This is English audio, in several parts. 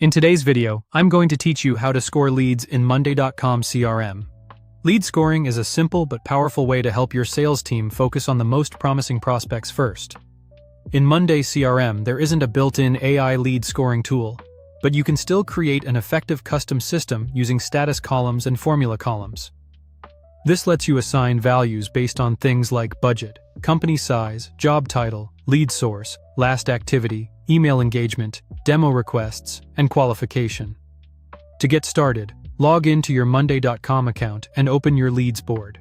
In today's video, I'm going to teach you how to score leads in Monday.com CRM. Lead scoring is a simple but powerful way to help your sales team focus on the most promising prospects first. In Monday CRM, there isn't a built-in AI lead scoring tool, but you can still create an effective custom system using status columns and formula columns. This lets you assign values based on things like budget, company size, job title, lead source, last activity, email engagement, demo requests, and qualification. To get started, log into your Monday.com account and open your leads board.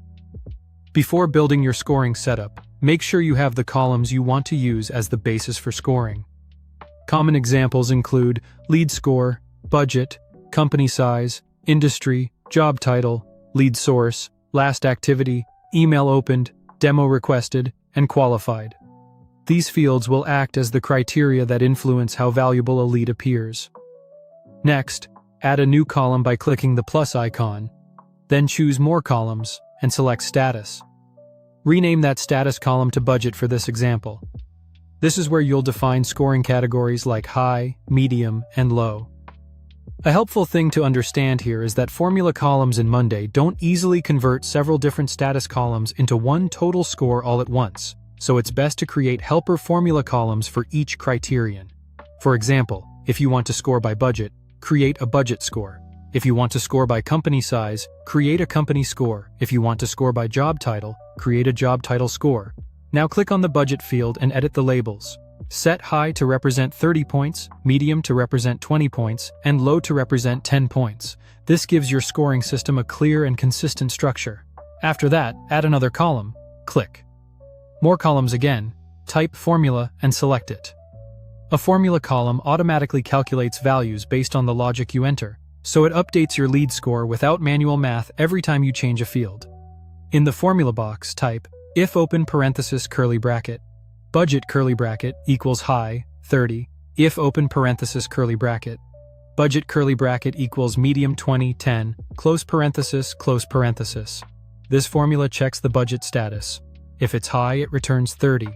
Before building your scoring setup, make sure you have the columns you want to use as the basis for scoring. Common examples include lead score, budget, company size, industry, job title, lead source, last activity, email opened, demo requested, and qualified. These fields will act as the criteria that influence how valuable a lead appears. Next, add a new column by clicking the plus icon. Then choose More Columns and select Status. Rename that status column to Budget for this example. This is where you'll define scoring categories like high, medium, and low. A helpful thing to understand here is that formula columns in Monday don't easily convert several different status columns into one total score all at once, so it's best to create helper formula columns for each criterion. For example, if you want to score by budget, create a budget score. If you want to score by company size, create a company score. If you want to score by job title, create a job title score. Now click on the budget field and edit the labels. Set high to represent 30 points, medium to represent 20 points, and low to represent 10 points. This gives your scoring system a clear and consistent structure. After that, add another column. Click More Columns again, type formula and select it. A formula column automatically calculates values based on the logic you enter, so it updates your lead score without manual math every time you change a field. In the formula box, type if open parenthesis curly bracket, budget curly bracket equals high, 30, if open parenthesis curly bracket, budget curly bracket equals medium 20, 10, close parenthesis, close parenthesis. This formula checks the budget status. If it's high, it returns 30.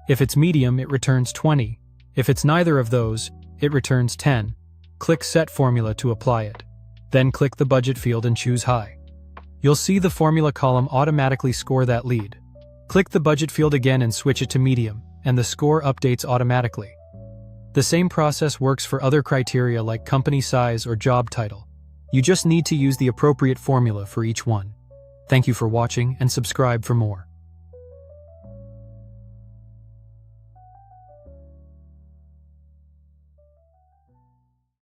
If it's medium, it returns 20. If it's neither of those, it returns 10. Click Set Formula to apply it. Then click the budget field and choose high. You'll see the formula column automatically score that lead. Click the budget field again and switch it to medium, and the score updates automatically. The same process works for other criteria like company size or job title. You just need to use the appropriate formula for each one. Thank you for watching and subscribe for more.